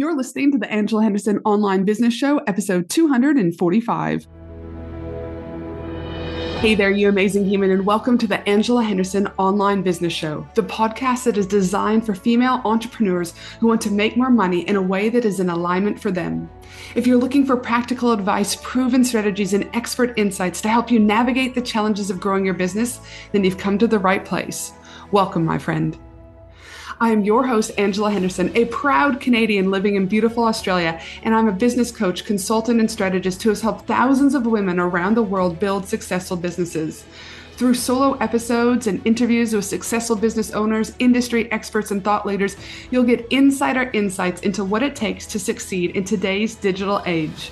You're listening to the Angela Henderson Online Business Show, episode 245. Hey there, you amazing human, and welcome to the Angela Henderson Online Business Show, the podcast that is designed for female entrepreneurs who want to make more money in a way that is in alignment for them. If you're looking for practical advice, proven strategies, and expert insights to help you navigate the challenges of growing your business, then you've come to the right place. Welcome, my friend. I am your host, Angela Henderson, a proud Canadian living in beautiful Australia, and I'm a business coach, consultant, and strategist who has helped thousands of women around the world build successful businesses. Through solo episodes and interviews with successful business owners, industry experts, and thought leaders, you'll get insider insights into what it takes to succeed in today's digital age.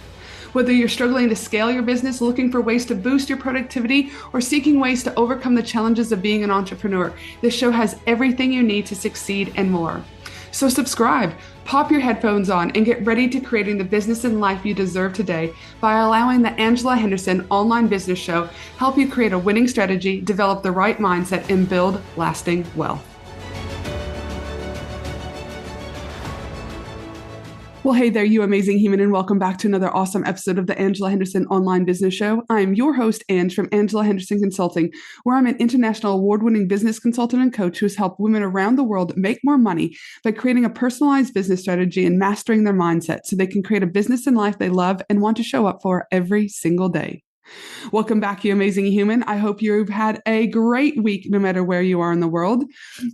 Whether you're struggling to scale your business, looking for ways to boost your productivity, or seeking ways to overcome the challenges of being an entrepreneur, this show has everything you need to succeed and more. So subscribe, pop your headphones on, and get ready to creating the business and life you deserve today by allowing the Angela Henderson Online Business Show help you create a winning strategy, develop the right mindset, and build lasting wealth. Well, hey there, you amazing human, and welcome back to another awesome episode of the Angela Henderson Online Business Show. I am your host, Ange, from Angela Henderson Consulting, where I'm an international award-winning business consultant and coach who has helped women around the world make more money by creating a personalized business strategy and mastering their mindset so they can create a business and life they love and want to show up for every single day. Welcome back, you amazing human. I hope you've had a great week, no matter where you are in the world.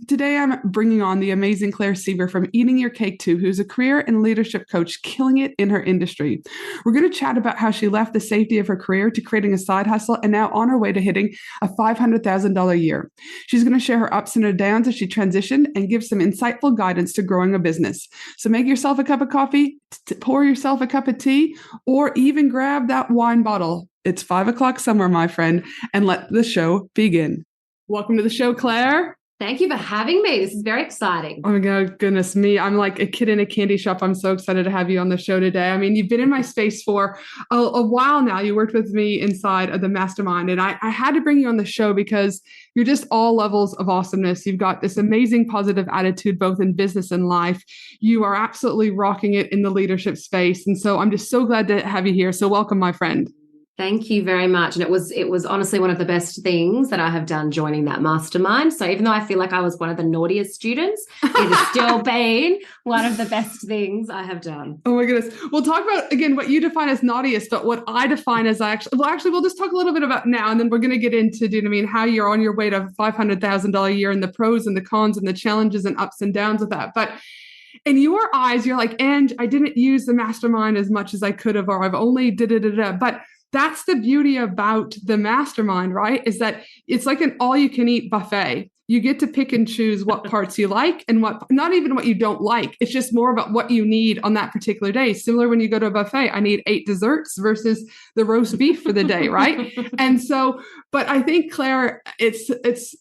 Today, I'm bringing on the amazing Claire Seeber from Eating Your Cake Too, who's a career and leadership coach killing it in her industry. We're going to chat about how she left the safety of her career to creating a side hustle and now on her way to hitting a $500,000 a year. She's going to share her ups and her downs as she transitioned and give some insightful guidance to growing a business. So make yourself a cup of coffee, pour yourself a cup of tea, or even grab that wine bottle. It's 5 o'clock somewhere, my friend, and let the show begin. Welcome to the show, Claire. Thank you for having me. This is very exciting. Oh my God, goodness me. I'm like a kid in a candy shop. I'm so excited to have you on the show today. I mean, you've been in my space for a while now. You worked with me inside of the mastermind, and I had to bring you on the show because you're just all levels of awesomeness. You've got this amazing positive attitude, both in business and life. You are absolutely rocking it in the leadership space. And so I'm just so glad to have you here. So welcome, my friend. Thank you very much. And it was honestly one of the best things that I have done joining that mastermind. So even though I feel like I was one of the naughtiest students, it has still been one of the best things I have done. Oh my goodness. We'll talk about, again, what you define as naughtiest, but what I define as we'll just talk a little bit about now, and then we're going to get into, how you're on your way to $500,000 a year and the pros and the cons and the challenges and ups and downs of that. But in your eyes, you're like, and I didn't use the mastermind as much as I could have, or I've only but that's the beauty about the mastermind, right? Is that it's like an all-you-can-eat buffet. You get to pick and choose what parts you like and not even what you don't like. It's just more about what you need on that particular day. Similar when you go to a buffet, I need 8 desserts versus the roast beef for the day, right? And so, but I think, Claire, it's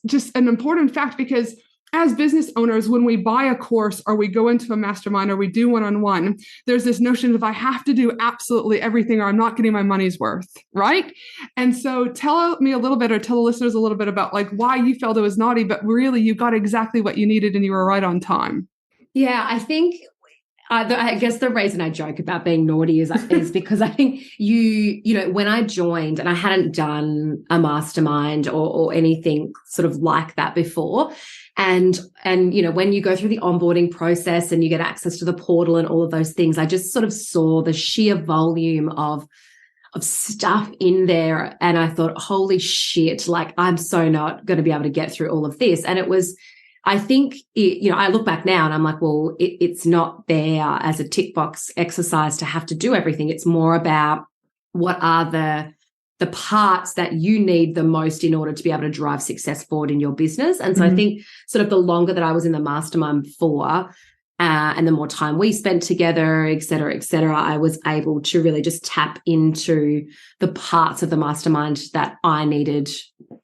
just an important fact because as business owners, when we buy a course or we go into a mastermind or we do one-on-one, there's this notion of I have to do absolutely everything or I'm not getting my money's worth, right? And so tell me a little bit or tell the listeners a little bit about like why you felt it was naughty, but really you got exactly what you needed and you were right on time. Yeah, I think I guess the reason I joke about being naughty is because I think when I joined and I hadn't done a mastermind or anything sort of like that before. And when you go through the onboarding process and you get access to the portal and all of those things, I just sort of saw the sheer volume of stuff in there. And I thought, holy shit, like I'm so not going to be able to get through all of this. And it was, I think, I look back now and I'm like, well, it's not there as a tick box exercise to have to do everything. It's more about what are the parts that you need the most in order to be able to drive success forward in your business. And so I think sort of the longer that I was in the mastermind for, and the more time we spent together, et cetera, I was able to really just tap into the parts of the mastermind that I needed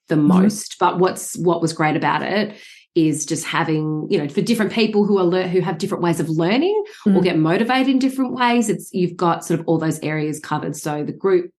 the most. But what was great about it is just having, for different people who have different ways of learning or get motivated in different ways, you've got sort of all those areas covered. So the group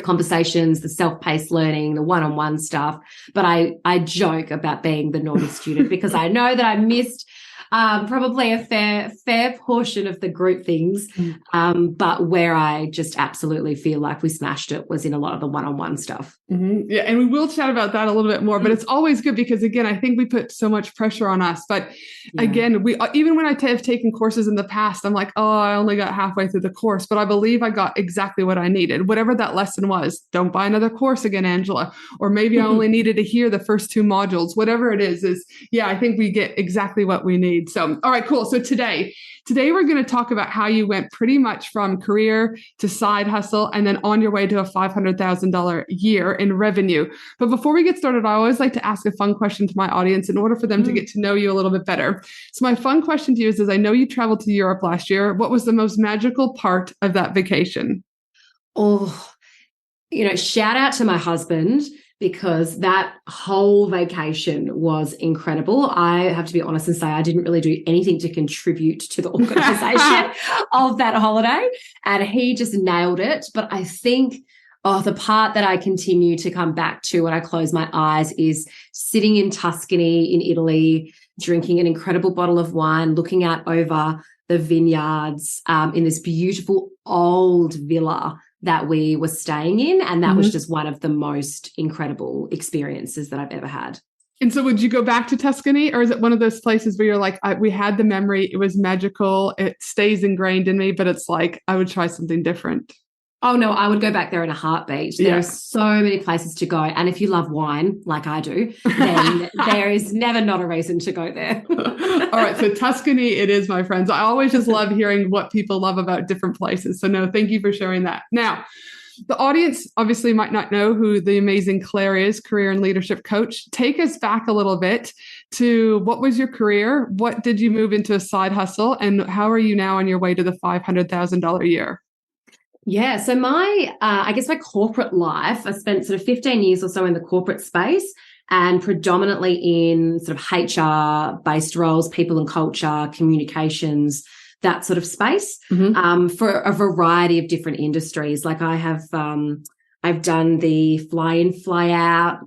conversations, the self-paced learning, the one-on-one stuff. But I joke about being the naughty student because I know that I missed Probably a fair portion of the group things. But where I just absolutely feel like we smashed it was in a lot of the one-on-one stuff. Mm-hmm. Yeah, and we will chat about that a little bit more, but it's always good because, again, I think we put so much pressure on us. But again, we even when have taken courses in the past, I'm like, oh, I only got halfway through the course, but I believe I got exactly what I needed, whatever that lesson was. Don't buy another course again, Angela. Or maybe I only needed to hear the first 2 modules, whatever it is, I think we get exactly what we need. So, all right, cool. So today we're going to talk about how you went pretty much from career to side hustle and then on your way to a $500,000 year in revenue. But before we get started, I always like to ask a fun question to my audience in order for them to get to know you a little bit better. So my fun question to you is I know you traveled to Europe last year. What was the most magical part of that vacation? Oh, shout out to my husband, because that whole vacation was incredible. I have to be honest and say I didn't really do anything to contribute to the organization of that holiday, and he just nailed it. But I think the part that I continue to come back to when I close my eyes is sitting in Tuscany in Italy, drinking an incredible bottle of wine, looking out over the vineyards in this beautiful old villa that we were staying in. And that was just one of the most incredible experiences that I've ever had. And so would you go back to Tuscany, or is it one of those places where you're like, we had the memory, it was magical, it stays ingrained in me, but it's like, I would try something different? Oh, no, I would go back there in a heartbeat. There are so many places to go. And if you love wine, like I do, then there is never not a reason to go there. All right. So Tuscany it is, my friends. I always just love hearing what people love about different places. So no, thank you for sharing that. Now, the audience obviously might not know who the amazing Claire is, career and leadership coach. Take us back a little bit to what was your career? What did you move into a side hustle? And how are you now on your way to the $500,000 a year? Yeah, so I guess my corporate life, I spent sort of 15 years or so in the corporate space, and predominantly in sort of HR-based roles, people and culture, communications, that sort of space, for a variety of different industries. Like I've done the fly-in, fly-out,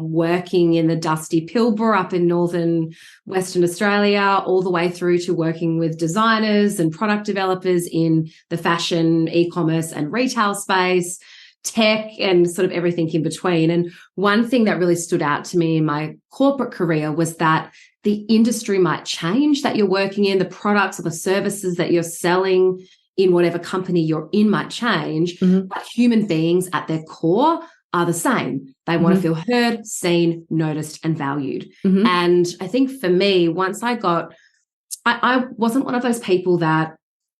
working in the dusty Pilbara up in northern Western Australia, all the way through to working with designers and product developers in the fashion, e-commerce and retail space, tech, and sort of everything in between. And one thing that really stood out to me in my corporate career was that the industry might change that you're working in, the products or the services that you're selling in whatever company you're in might change, but human beings at their core are the same. They want to feel heard, seen, noticed, and valued. And I think for me, once I wasn't one of those people that,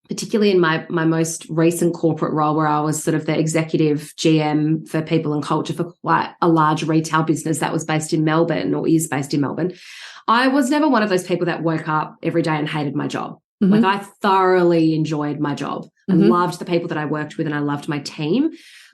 particularly in my most recent corporate role where I was sort of the executive GM for people and culture for quite a large retail business that was based in Melbourne, or is based in Melbourne, I was never one of those people that woke up every day and hated my job. Like I thoroughly enjoyed my job. I loved the people that I worked with and I loved my team.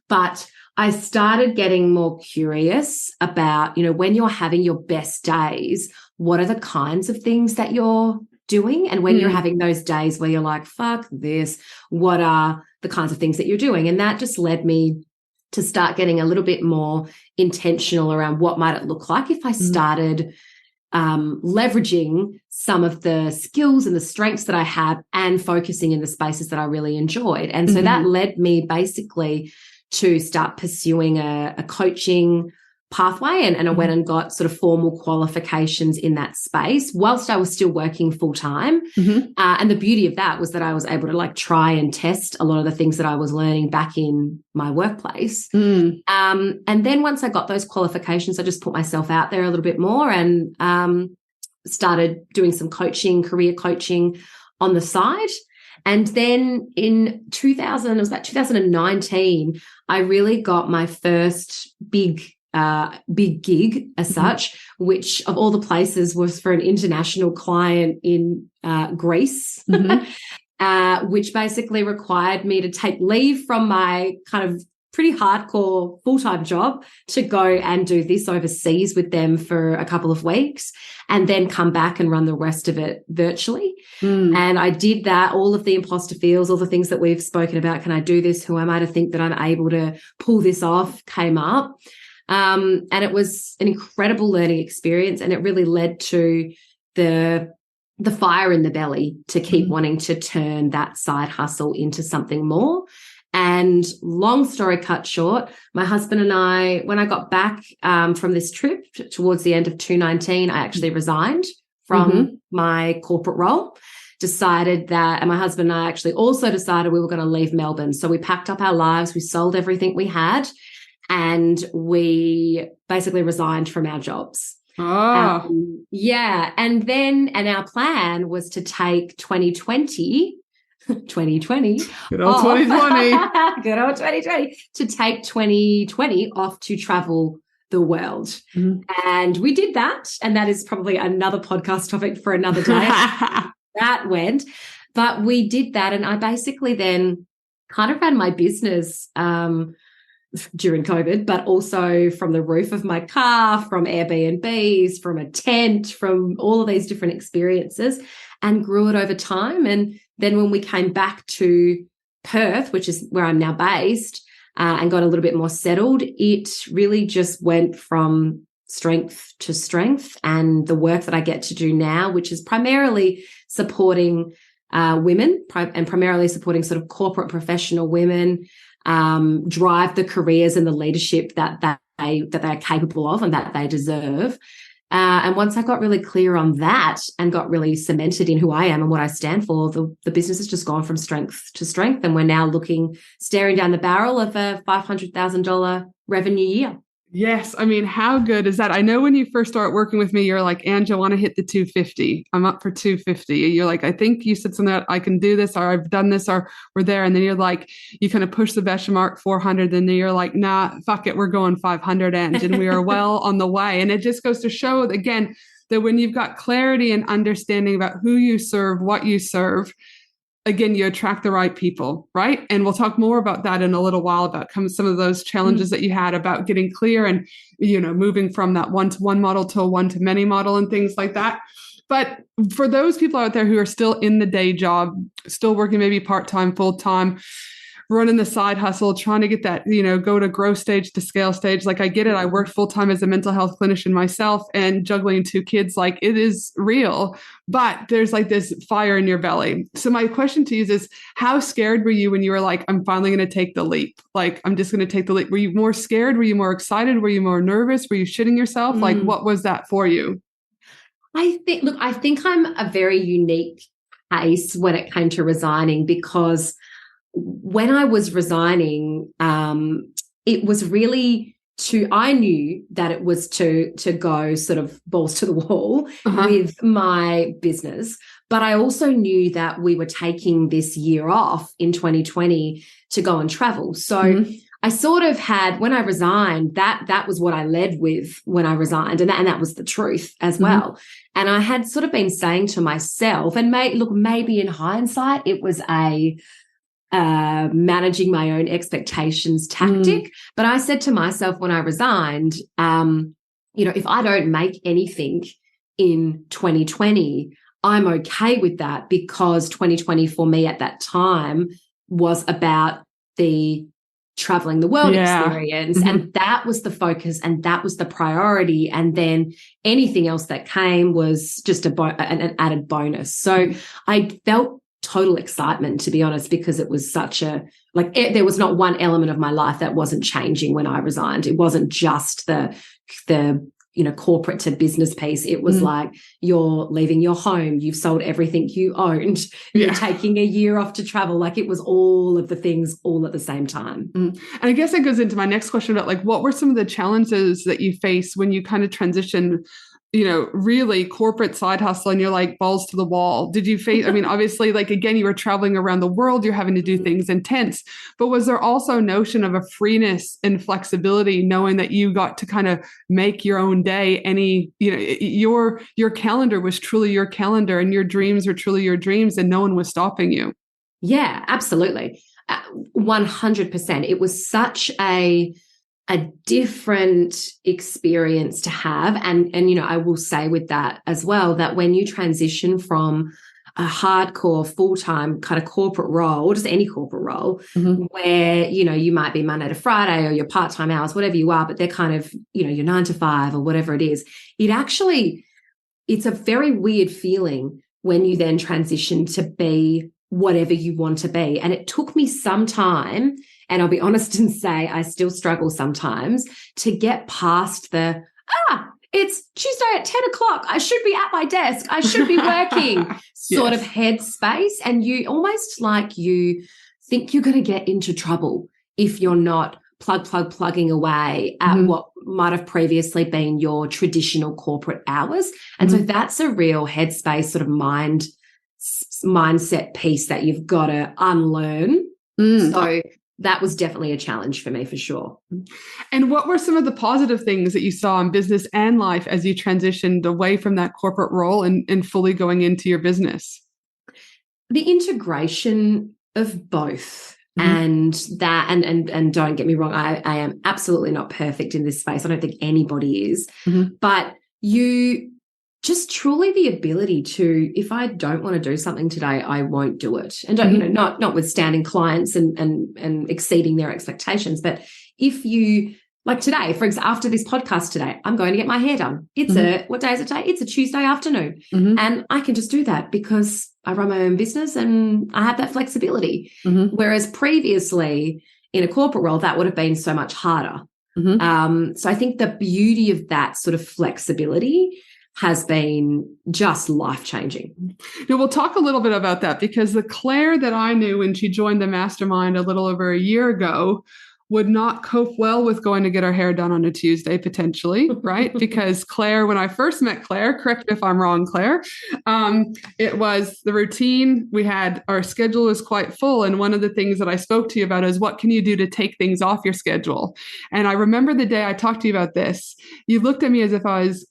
But I started getting more curious about, when you're having your best days, what are the kinds of things that you're doing? And when you're having those days where you're like, fuck this, what are the kinds of things that you're doing? And that just led me to start getting a little bit more intentional around what might it look like if I started leveraging some of the skills and the strengths that I had and focusing in the spaces that I really enjoyed. And so that led me basically to start pursuing a coaching pathway, and I went and got sort of formal qualifications in that space whilst I was still working full time. And the beauty of that was that I was able to try and test a lot of the things that I was learning back in my workplace. And then once I got those qualifications, I just put myself out there a little bit more and started doing some coaching, career coaching on the side. And then in 2019, I really got my first big gig as such, which of all the places was for an international client in Greece, which basically required me to take leave from my kind of pretty hardcore full-time job to go and do this overseas with them for a couple of weeks and then come back and run the rest of it virtually. And I did that, all of the imposter feels, all the things that we've spoken about. Can I do this? Who am I to think that I'm able to pull this off? Came up. And it was an incredible learning experience, and it really led to the the fire in the belly to keep wanting to turn that side hustle into something more. And long story cut short, my husband and I, when I got back from this trip towards the end of 2019, I actually resigned from my corporate role, decided that, and my husband and I actually also decided we were going to leave Melbourne. So we packed up our lives, we sold everything we had, and we basically resigned from our jobs. Yeah. And our plan was to take 2020, good old 2020, good old 2020, to take 2020 off to travel the world. And we did that. And that is probably another podcast topic for another day. That went, but we did that. And I basically then kind of ran my business, during COVID, but also from the roof of my car, from Airbnbs, from a tent, from all of these different experiences, and grew it over time. And then when we came back to Perth, which is where I'm now based, and got a little bit more settled, it really just went from strength to strength. And the work that I get to do now, which is primarily supporting women and primarily supporting sort of corporate professional women, drive the careers and the leadership that they're capable of and that they deserve. And once I got really clear on that and got really cemented in who I am and what I stand for, the business has just gone from strength to strength. And we're now staring down the barrel of a $500,000 revenue year. Yes. I mean, how good is that? I know when you first start working with me, you're like, Ange, I want to hit the 250. I'm up for 250. You're like, I think you said something that I can do this, or I've done this, or we're there. And then you're like, you kind of push the benchmark 400. And then you're like, nah, fuck it. We're going 500 and we are well on the way. And it just goes to show again, that when you've got clarity and understanding about who you serve, what you serve, again, you attract the right people, right? And we'll talk more about that in a little while, about some of those challenges that you had about getting clear and, moving from that one-to-one model to a one-to-many model and things like that. But for those people out there who are still in the day job, still working maybe part-time, full-time, running the side hustle, trying to get that, go to growth stage to scale stage. Like, I get it. I worked full-time as a mental health clinician myself, and juggling 2 kids, like, it is real, but there's like this fire in your belly. So my question to you is how scared were you when you were like, I'm finally going to take the leap? Like, I'm just going to take the leap. Were you more scared? Were you more excited? Were you more nervous? Were you shitting yourself? Like, what was that for you? I think I'm a very unique case when it came to resigning, because when I was resigning, it was really I knew that it was to go sort of balls to the wall with my business. But I also knew that we were taking this year off in 2020 to go and travel. So I sort of had, when I resigned, that was what I led with when I resigned. And that was the truth as well. And I had sort of been saying to myself, and maybe in hindsight, it was a managing my own expectations tactic. But I said to myself when I resigned, if I don't make anything in 2020, I'm okay with that, because 2020 for me at that time was about the traveling the world experience. And that was the focus and that was the priority. And then anything else that came was just an added bonus. So I felt total excitement, to be honest, because it was there was not one element of my life that wasn't changing when I resigned. It wasn't just the corporate to business piece. It was like, you're leaving your home, you've sold everything you owned, you're taking a year off to travel. Like, it was all of the things all at the same time. And I guess that goes into my next question about, like, what were some of the challenges that you faced when you kind of transitioned, really corporate side hustle, and you're like balls to the wall? Did you face, I mean, obviously, like, again, you were traveling around the world, you're having to do things intense, but was there also a notion of a freeness and flexibility, knowing that you got to kind of make your own day? Your calendar was truly your calendar, and your dreams were truly your dreams, and no one was stopping you. Yeah, absolutely. 100%. It was such a different experience to have. And I will say with that as well, that when you transition from a hardcore full-time kind of corporate role, or just any corporate role, where, you might be Monday to Friday, or your part-time hours, whatever you are, but they're kind of, your 9 to 5 or whatever it is, it's a very weird feeling when you then transition to be whatever you want to be. And it took me some time, and I'll be honest and say I still struggle sometimes to get past it's Tuesday at 10 o'clock. I should be at my desk. I should be working sort of headspace. And you almost like you think you're going to get into trouble if you're not plugging away at what might have previously been your traditional corporate hours. And so that's a real headspace sort of mindset piece that you've got to unlearn. So that was definitely a challenge for me, for sure. And what were some of the positive things that you saw in business and life as you transitioned away from that corporate role and fully going into your business? The integration of both. And that, and don't get me wrong, I am absolutely not perfect in this space. I don't think anybody is. But you just truly the ability to, if I don't want to do something today, I won't do it. And don't, notwithstanding clients and exceeding their expectations. But if you, like today, for example, after this podcast today, I'm going to get my hair done. It's what day is it today? It's a Tuesday afternoon. And I can just do that because I run my own business and I have that flexibility. Whereas previously in a corporate role, that would have been so much harder. So I think the beauty of that sort of flexibility has been just life-changing. Now, we'll talk a little bit about that because the Claire that I knew when she joined the mastermind a little over a year ago would not cope well with going to get her hair done on a Tuesday, potentially, right? Because Claire, when I first met Claire, correct me if I'm wrong, Claire, it was the routine. Our schedule was quite full. And one of the things that I spoke to you about is what can you do to take things off your schedule? And I remember the day I talked to you about this, you looked at me as if I was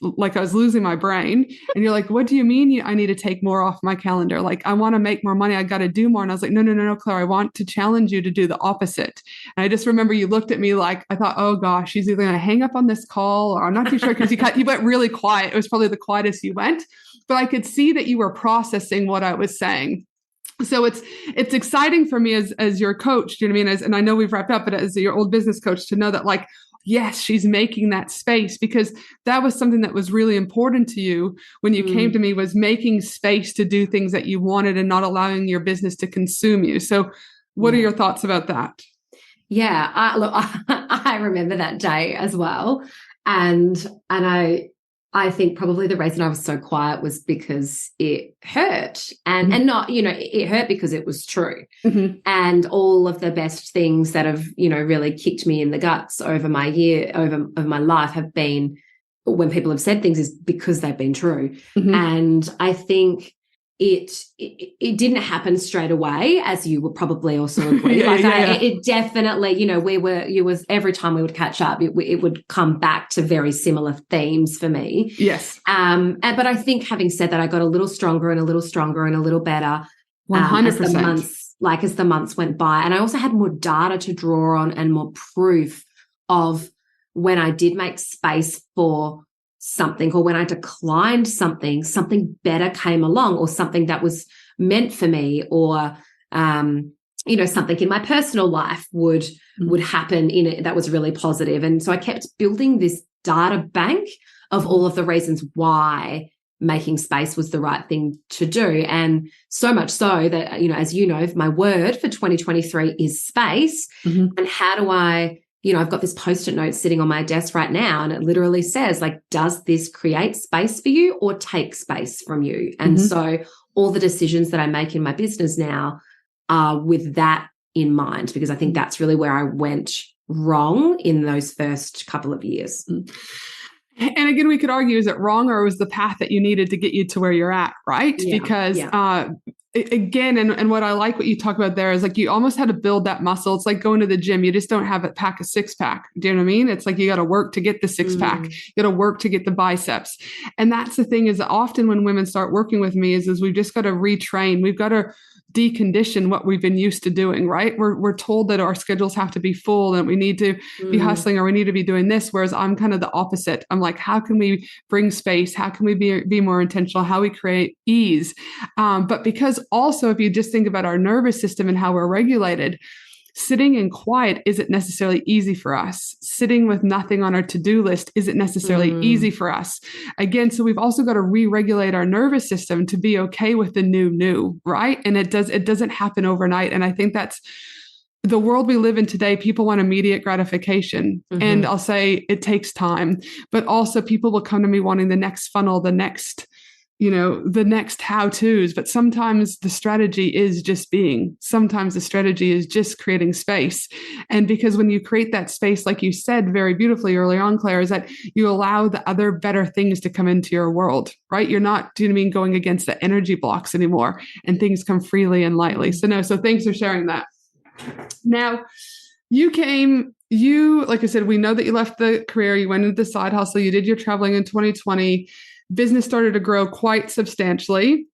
like I was losing my brain. And you're like, what do you mean I need to take more off my calendar? Like, I want to make more money. I got to do more. And I was like, no, Claire, I want to challenge you to do the opposite. And I just remember you looked at me like, I thought, oh gosh, she's either going to hang up on this call or I'm not too sure because you went really quiet. It was probably the quietest you went, but I could see that you were processing what I was saying. So it's exciting for me as your coach, do you know what I mean? And I know we've wrapped up, but as your old business coach to know that like, yes, she's making that space because that was something that was really important to you when you came to me was making space to do things that you wanted and not allowing your business to consume you. So what are your thoughts about that? Yeah, I remember that day as well. And I think probably the reason I was so quiet was because it hurt and not, it hurt because it was true. And all of the best things that have, really kicked me in the guts over my life have been when people have said things is because they've been true. And I think it didn't happen straight away, as you would probably also agree. It definitely, it was every time we would catch up, it would come back to very similar themes for me. Yes. But I think having said that, I got a little stronger and a little stronger and a little better 100%. as the months went by. And I also had more data to draw on and more proof of when I did make space for something or when I declined something better came along or something that was meant for me or, something in my personal life would happen in it that was really positive. And so I kept building this data bank of all of the reasons why making space was the right thing to do. And so much so that, as you know, my word for 2023 is space. And how do I, I've got this Post-it note sitting on my desk right now, and it literally says, like, does this create space for you or take space from you? And so all the decisions that I make in my business now are with that in mind, because I think that's really where I went wrong in those first couple of years. And again, we could argue, is it wrong or was the path that you needed to get you to where you're at, right? Because again, and what I like what you talk about there is like you almost had to build that muscle. It's like going to the gym. You just don't have it pack a six pack. Do you know what I mean? It's like you got to work to get the six pack. You got to work to get the biceps. And that's the thing is often when women start working with me is we've just got to retrain. We've got to decondition what we've been used to doing, right? We're told that our schedules have to be full and we need to be hustling or we need to be doing this. Whereas I'm kind of the opposite. I'm like, how can we bring space? How can we be more intentional? How we create ease? But because also if you just think about our nervous system and how we're regulated, sitting in quiet isn't necessarily easy for us. Sitting with nothing on our to-do list isn't necessarily easy for us. Again, so we've also got to re-regulate our nervous system to be okay with the new, right? And it doesn't happen overnight. And I think that's the world we live in today. People want immediate gratification. And I'll say it takes time, but also people will come to me wanting the next funnel, the next how-tos. But sometimes the strategy is just being. Sometimes the strategy is just creating space. And because when you create that space, like you said very beautifully early on, Claire, is that you allow the other better things to come into your world, right? You're not, do you know what I mean, going against the energy blocks anymore, and things come freely and lightly. So thanks for sharing that. Now, like I said, we know that you left the career, you went into the side hustle, you did your traveling in 2020, business started to grow quite substantially,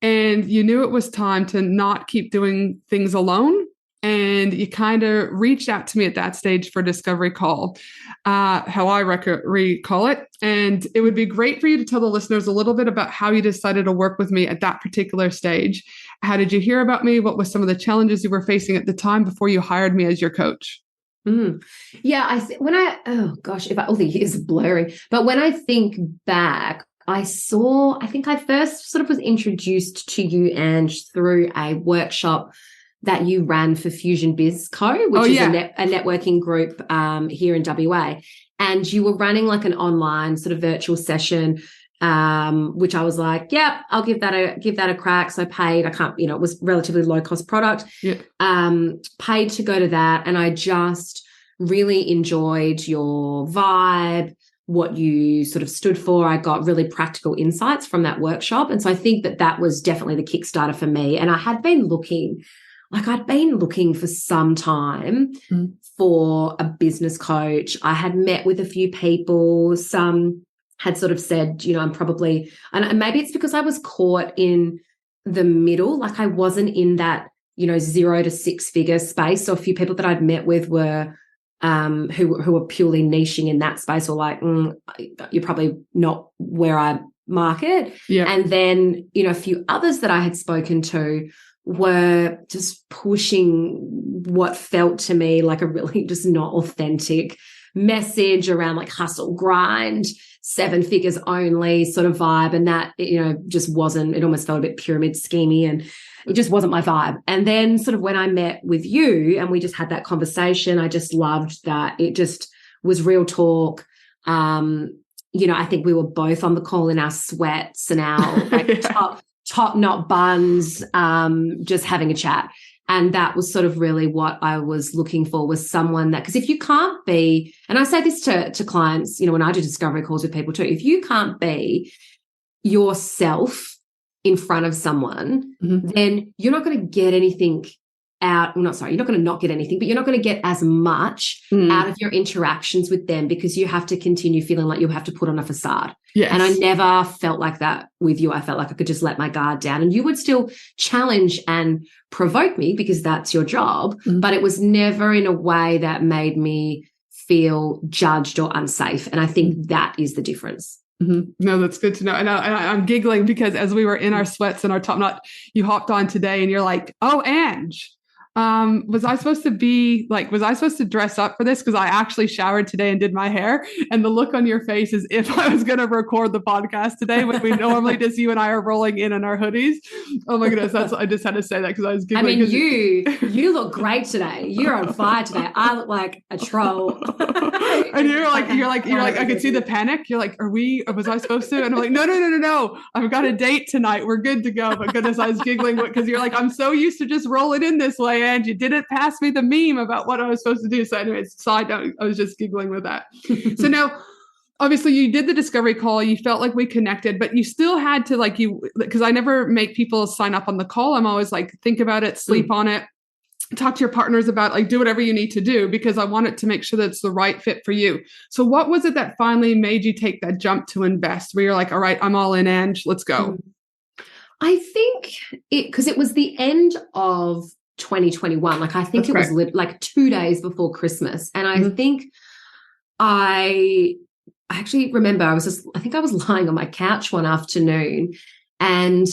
and you knew it was time to not keep doing things alone. And you kind of reached out to me at that stage for a discovery call, how I recall it. And it would be great for you to tell the listeners a little bit about how you decided to work with me at that particular stage. How did you hear about me? What were some of the challenges you were facing at the time before you hired me as your coach? Yeah, all the years are blurring. But when I think back, I think I first sort of was introduced to you, Ange, through a workshop that you ran for Fusion Biz Co, which is a networking group here in WA. And you were running like an online sort of virtual session, which I was like, yeah, I'll give that a crack. So I paid, it was relatively low cost product, paid to go to that. And I just really enjoyed your vibe, what you sort of stood for. I got really practical insights from that workshop. And so I think that was definitely the Kickstarter for me. And I had been looking for some time for a business coach. I had met with a few people. Some had sort of said, I'm probably, and maybe it's because I was caught in the middle. Like I wasn't in that, 0 to 6 figure space. So a few people that I'd met with were, who were purely niching in that space, or like, you're probably not where I market. Yeah. And then, a few others that I had spoken to were just pushing what felt to me like a really just not authentic message around like hustle, grind, 7 figures only sort of vibe. And that, just wasn't, it almost felt a bit pyramid schemey, and it just wasn't my vibe. And then sort of when I met with you and we just had that conversation, I just loved that. It just was real talk. I think we were both on the call in our sweats and our like top knot buns, just having a chat. And that was sort of really what I was looking for, was someone that, because if you can't be, and I say this to clients, when I do discovery calls with people too, if you can't be yourself in front of someone, then you're not going to get anything out. Well, you're not going to not get anything, but you're not going to get as much out of your interactions with them, because you have to continue feeling like you have to put on a facade. Yes. And I never felt like that with you. I felt like I could just let my guard down, and you would still challenge and provoke me because that's your job, but it was never in a way that made me feel judged or unsafe. And I think that is the difference. No, that's good to know. And I'm giggling because as we were in our sweats and our top knot, you hopped on today and you're like, oh, Ange, was I supposed to dress up for this? Because I actually showered today and did my hair, and the look on your face is if I was going to record the podcast today, when we normally just you and I are rolling in our hoodies. Oh my goodness. I just had to say that because I was giggling. I mean, you look great today. You're on fire today. I look like a troll. And you're like, I could see the panic. You're like, was I supposed to? And I'm like, no. I've got a date tonight. We're good to go. But goodness, I was giggling because you're like, I'm so used to just rolling in this way, and you didn't pass me the meme about what I was supposed to do. So anyways, side note, I was just giggling with that. So now, obviously you did the discovery call, you felt like we connected, but you still had to because I never make people sign up on the call. I'm always like, think about it, sleep on it, talk to your partners about do whatever you need to do, because I want it to make sure that it's the right fit for you. So what was it that finally made you take that jump to invest, where you're like, all right, I'm all in, Ange, let's go? I think because it was the end of 2021. I think it was like 2 days before Christmas. And I think I actually remember I was lying on my couch one afternoon, and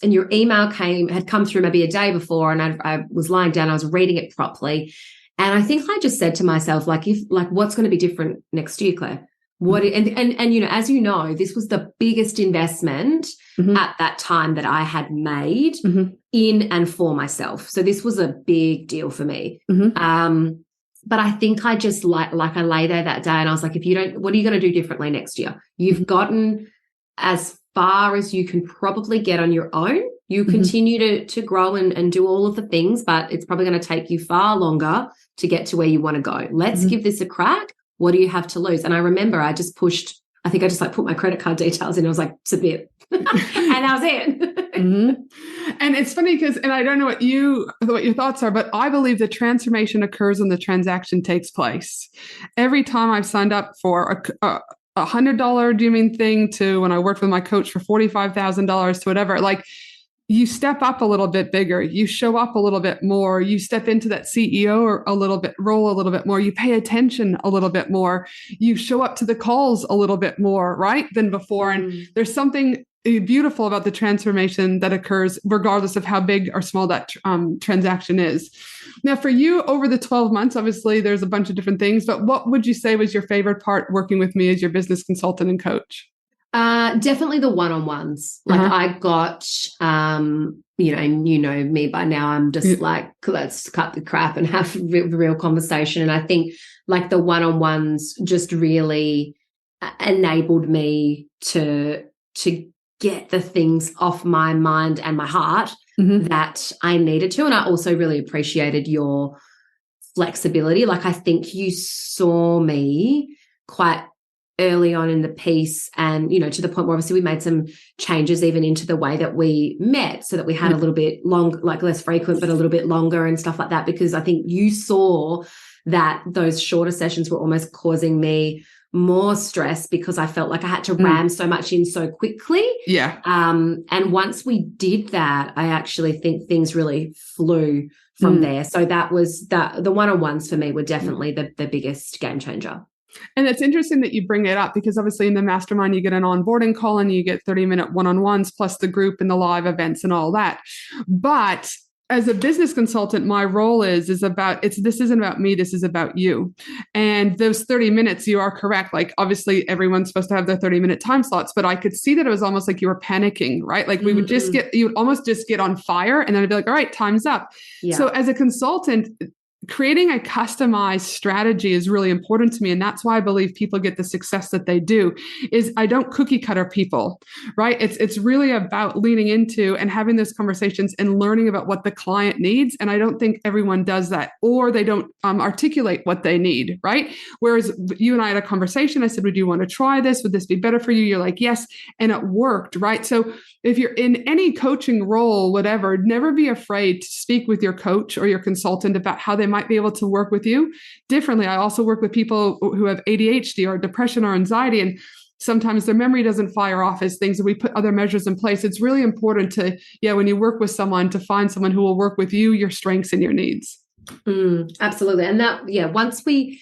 your email had come through maybe a day before, and I was lying down, I was reading it properly. And I think I just said to myself, what's going to be different next year, Claire? And as you know, this was the biggest investment at that time that I had made in and for myself. So this was a big deal for me. But I think I just I lay there that day and I was like, what are you going to do differently next year? You've gotten as far as you can probably get on your own. You continue to grow and do all of the things, but it's probably going to take you far longer to get to where you want to go. Let's give this a crack. What do you have to lose? And I remember I just put my credit card details in. I was like, submit. And that was it. And it's funny because, and I don't know what your thoughts are, but I believe the transformation occurs when the transaction takes place. Every time I've signed up for a $100 doing thing to when I worked with my coach for $45,000 to whatever, you step up a little bit bigger, you show up a little bit more, you step into that CEO or role a little bit more, you pay attention a little bit more, you show up to the calls a little bit more, right, than before. And there's something beautiful about the transformation that occurs regardless of how big or small that transaction is. Now, for you, over the 12 months, obviously there's a bunch of different things, but what would you say was your favorite part working with me as your business consultant and coach? Definitely the one-on-ones. I got, me by now, I'm just let's cut the crap and have the real conversation. And I think the one-on-ones just really enabled me to get the things off my mind and my heart that I needed to. And I also really appreciated your flexibility. I think you saw me quite early on in the piece and, to the point where obviously we made some changes even into the way that we met so that we had a little bit less frequent, but a little bit longer and stuff like that, because I think you saw that those shorter sessions were almost causing me more stress because I felt like I had to ram so much in so quickly. Yeah. And once we did that, I actually think things really flew from there. So that was the one-on-ones for me were definitely the biggest game changer. And it's interesting that you bring it up because obviously in the mastermind, you get an onboarding call and you get 30-minute one-on-ones plus the group and the live events and all that. But as a business consultant, my role this isn't about me, this is about you. And those 30 minutes, you are correct. Obviously everyone's supposed to have their 30-minute time slots, but I could see that it was almost like you were panicking, right? We would you would almost just get on fire and then I'd be like, all right, time's up. Yeah. So as a consultant, creating a customized strategy is really important to me. And that's why I believe people get the success that they do is I don't cookie cutter people, right? It's really about leaning into and having those conversations and learning about what the client needs. And I don't think everyone does that, or they don't articulate what they need, right? Whereas you and I had a conversation, I said, would you want to try this? Would this be better for you? You're like, yes. And it worked, right? So if you're in any coaching role, whatever, never be afraid to speak with your coach or your consultant about how they might be able to work with you differently. I also work with people who have ADHD or depression or anxiety, and sometimes their memory doesn't fire off as things, and we put other measures in place. It's really important to, when you work with someone, to find someone who will work with you, your strengths and your needs. Absolutely. And that, once we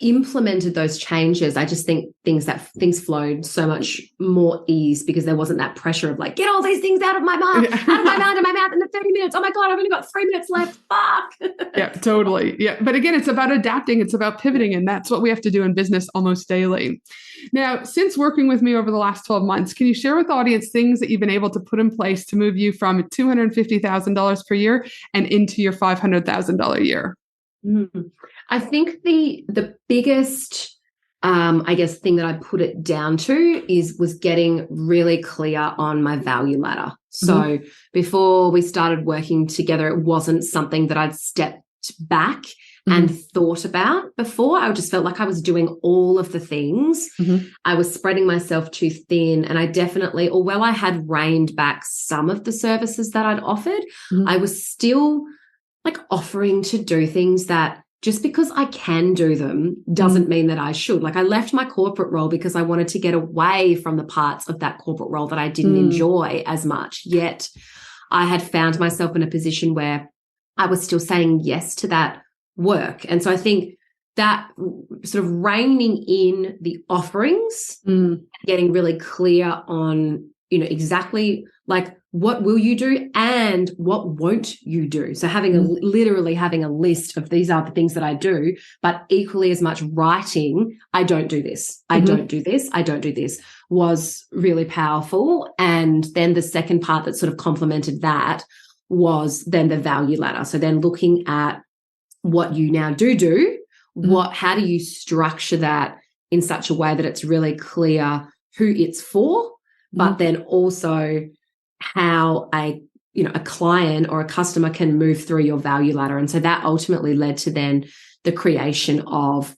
implemented those changes, I just think things flowed so much more ease because there wasn't that pressure of get all these things out of my mind, out of my mind and my mouth in the 30 minutes. Oh my God, I've only got 3 minutes left. Fuck. Yeah, totally. Yeah. But again, it's about adapting. It's about pivoting. And that's what we have to do in business almost daily. Now, since working with me over the last 12 months, can you share with the audience things that you've been able to put in place to move you from $250,000 per year and into your $500,000 a year? I think the biggest, thing that I put it down to was getting really clear on my value ladder. So before we started working together, it wasn't something that I'd stepped back and thought about before. I just felt like I was doing all of the things. I was spreading myself too thin. And I definitely, although I had reined back some of the services that I'd offered, I was still offering to do things that just because I can do them doesn't mean that I should. I left my corporate role because I wanted to get away from the parts of that corporate role that I didn't enjoy as much. Yet I had found myself in a position where I was still saying yes to that work. And so I think that sort of reining in the offerings, getting really clear on exactly like what will you do and what won't you do. So literally having a list of these are the things that I do, but equally as much writing, I don't do this, I don't do this, I don't do this, was really powerful. And then the second part that sort of complemented that was then the value ladder. So then looking at what you now do, how do you structure that in such a way that it's really clear who it's for, but then also how a client or a customer can move through your value ladder. And so that ultimately led to then the creation of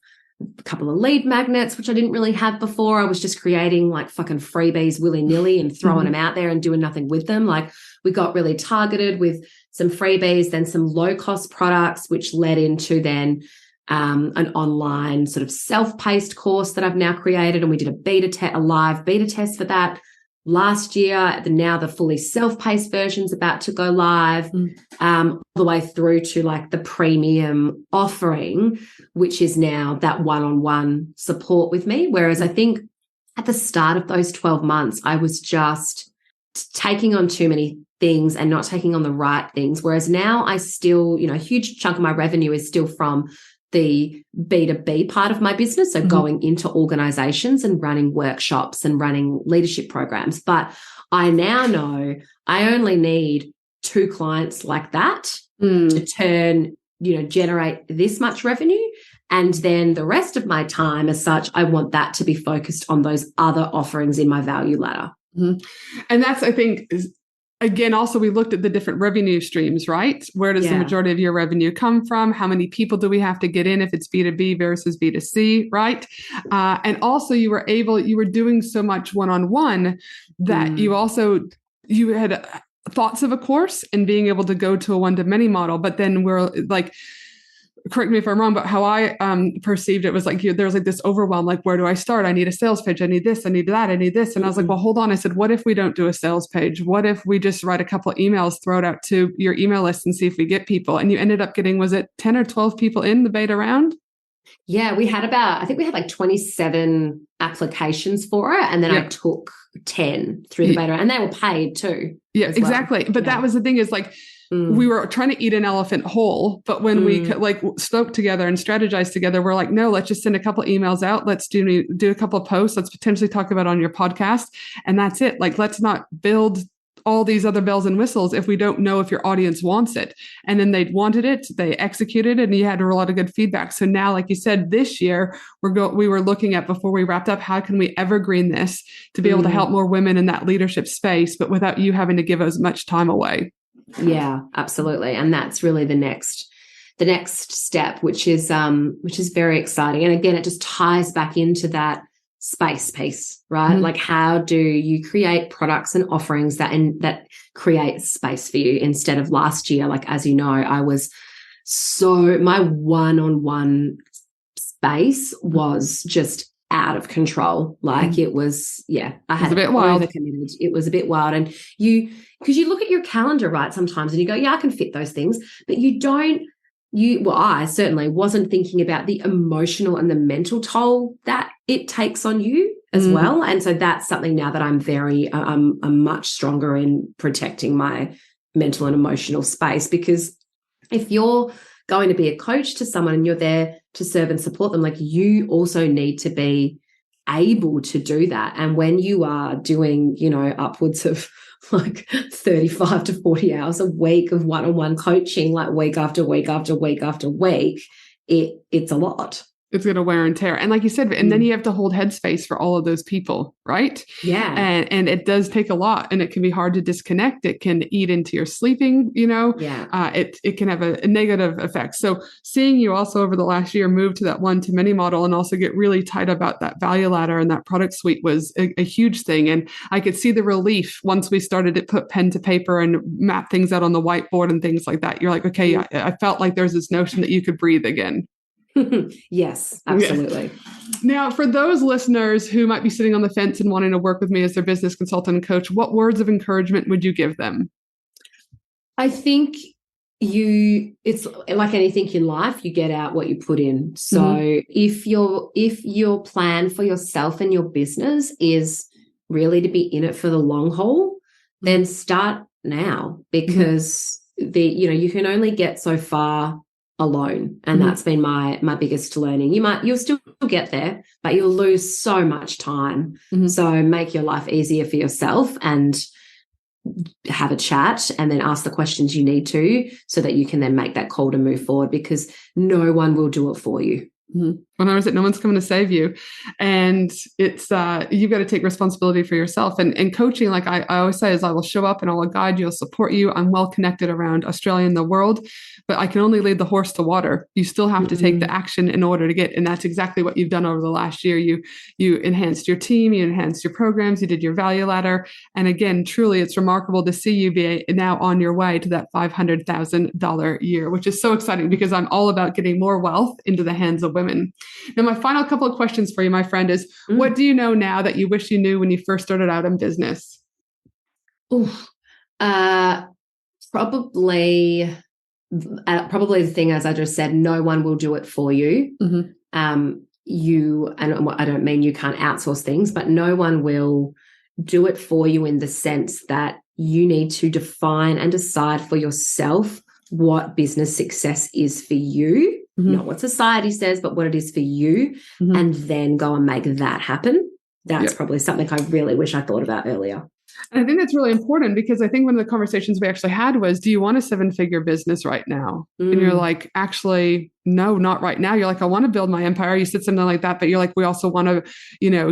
a couple of lead magnets, which I didn't really have before. I was just creating like fucking freebies willy-nilly and throwing them out there and doing nothing with them. Like we got really targeted with some freebies, then some low-cost products, which led into then an online sort of self-paced course that I've now created. And we did a live beta test for that last year. Now the fully self-paced version's about to go live, all the way through to like the premium offering, which is now that one-on-one support with me. Whereas I think at the start of those 12 months, I was just taking on too many things and not taking on the right things. Whereas now I still, a huge chunk of my revenue is still from the B2B part of my business. So going into organizations and running workshops and running leadership programs. But I now know I only need 2 clients like that to turn, generate this much revenue. And then the rest of my time as such, I want that to be focused on those other offerings in my value ladder. And that's, I think, again, also we looked at the different revenue streams, right? Where does the majority of your revenue come from? How many people do we have to get in if it's B2B versus B2C, right? And also you were doing so much one-on-one that you had thoughts of a course and being able to go to a one-to-many model. But then we're like, correct me if I'm wrong, but how I perceived it was like there was like this overwhelm, like, where do I start? I need a sales page. I need this. I need that. I need this. And I was like, well, hold on. I said, what if we don't do a sales page? What if we just write a couple of emails, throw it out to your email list and see if we get people? And you ended up getting, was it 10 or 12 people in the beta round? Yeah, we had like 27 applications for it. And then I took 10 through the beta, and they were paid too. Yeah, exactly. But that was the thing, is like, we were trying to eat an elephant whole, but when we like spoke together and strategized together, we're like, no, let's just send a couple of emails out. Let's do a couple of posts. Let's potentially talk about it on your podcast. And that's it. Like, let's not build all these other bells and whistles if we don't know if your audience wants it. And then they wanted it, they executed it, and you had a lot of good feedback. So now, like you said, this year we were looking at, before we wrapped up, how can we evergreen this to be able to help more women in that leadership space, but without you having to give as much time away. Yeah, absolutely. And that's really the next step, which is very exciting. And again, it just ties back into that space piece, right? Like, how do you create products and offerings that create space for you? Instead of last year, like, as you know, my one-on-one space was just out of control. Like it was, I had a bit wild. Overcommitted. It was a bit wild. And because you look at your calendar, right, sometimes, and you go, yeah, I can fit those things, but I certainly wasn't thinking about the emotional and the mental toll that it takes on you as well. And so that's something now that I'm much stronger in protecting my mental and emotional space, because if you're going to be a coach to someone and you're there to serve and support them, like, you also need to be able to do that. And when you are doing, upwards of like 35 to 40 hours a week of one-on-one coaching, like week after week after week after week, it's a lot. It's going to wear and tear. And like you said, and then you have to hold headspace for all of those people, right? Yeah. And it does take a lot, and it can be hard to disconnect. It can eat into your sleeping, Yeah. It can have a negative effect. So seeing you also over the last year move to that one-to-many model and also get really tight about that value ladder and that product suite was a huge thing. And I could see the relief once we started to put pen to paper and map things out on the whiteboard and things like that. You're like, okay, I felt like there's this notion that you could breathe again. Yes, absolutely. Yeah. Now, for those listeners who might be sitting on the fence and wanting to work with me as their business consultant and coach, what words of encouragement would you give them? I think it's like anything in life, you get out what you put in. So if your plan for yourself and your business is really to be in it for the long haul, then start now, because you can only get so far alone. And that's been my biggest learning. You'll still get there, but you'll lose so much time. So make your life easier for yourself and have a chat, and then ask the questions you need to, so that you can then make that call to move forward, because no one will do it for you. When I was no one's coming to save you. And it's, you've got to take responsibility for yourself. And coaching, like I always say, is I will show up and I will guide you, I'll support you. I'm well connected around Australia and the world, but I can only lead the horse to water. You still have to take the action in order to get, and that's exactly what you've done over the last year. You enhanced your team, you enhanced your programs, you did your value ladder. And again, truly, it's remarkable to see you be now on your way to that $500,000 year, which is so exciting, because I'm all about getting more wealth into the hands of women. Now, my final couple of questions for you, my friend, is what do you know now that you wish you knew when you first started out in business? Probably the thing, as I just said, no one will do it for you. And I don't mean you can't outsource things, but no one will do it for you, in the sense that you need to define and decide for yourself what business success is for you. Not what society says, but what it is for you, and then go and make that happen. That's probably something I really wish I thought about earlier. And I think that's really important, because I think one of the conversations we actually had was, do you want a 7-figure business right now? And you're like, actually, no, not right now. You're like, I want to build my empire. You said something like that, but you're like, we also want to,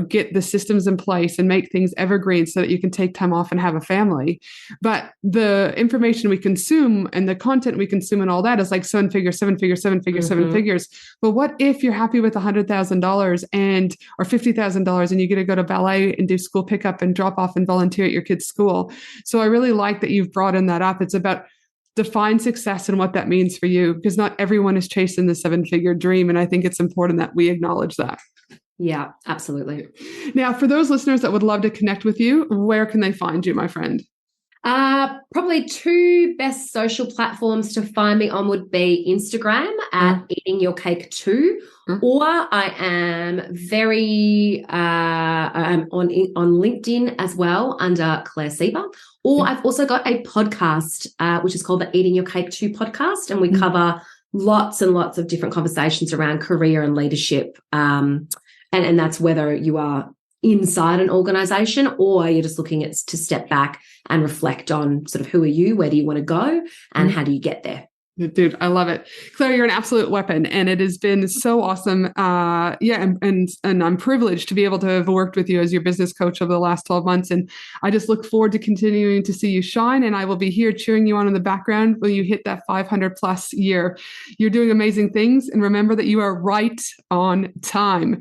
get the systems in place and make things evergreen so that you can take time off and have a family. But the information we consume and the content we consume and all that is like 7 figures. But what if you're happy with $100,000 or $50,000 and you get to go to ballet and do school pickup and drop off and volunteer at your kid's school? So I really like that you've brought in that up. It's about define success and what that means for you, because not everyone is chasing the 7-figure dream. And I think it's important that we acknowledge that. Yeah, absolutely. Now, for those listeners that would love to connect with you, where can they find you, my friend? Probably 2 best social platforms to find me on would be Instagram at Eating Your Cake 2, or I am I'm on LinkedIn as well under Claire Seeber. Or I've also got a podcast, which is called the Eating Your Cake 2 podcast, and we cover lots and lots of different conversations around career and leadership. And that's whether you are inside an organization or you're just looking to step back and reflect on sort of who are you, where do you want to go, and how do you get there? Dude, I love it. Claire, you're an absolute weapon. And it has been so awesome. And I'm privileged to be able to have worked with you as your business coach over the last 12 months. And I just look forward to continuing to see you shine. And I will be here cheering you on in the background when you hit that 500 plus year. You're doing amazing things. And remember that you are right on time.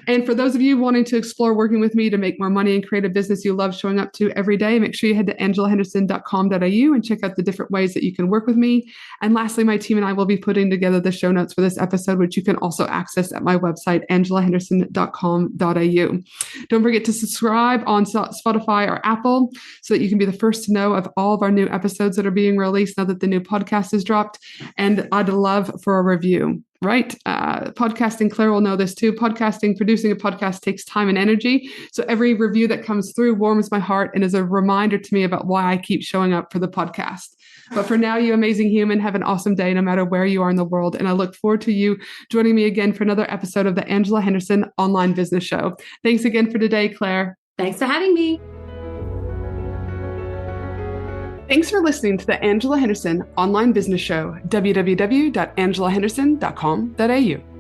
And for those of you wanting to explore working with me to make more money and create a business you love showing up to every day, make sure you head to angelahenderson.com.au and check out the different ways that you can work with me. And lastly, my team and I will be putting together the show notes for this episode, which you can also access at my website, angelahenderson.com.au. Don't forget to subscribe on Spotify or Apple so that you can be the first to know of all of our new episodes that are being released now that the new podcast is dropped. And I'd love for a review. Right? Podcasting, Claire will know this too. Producing a podcast takes time and energy. So every review that comes through warms my heart and is a reminder to me about why I keep showing up for the podcast. But for now, you amazing human, have an awesome day no matter where you are in the world. And I look forward to you joining me again for another episode of the Angela Henderson Online Business Show. Thanks again for today, Claire. Thanks for having me. Thanks for listening to the Angela Henderson Online Business Show, www.angelahenderson.com.au.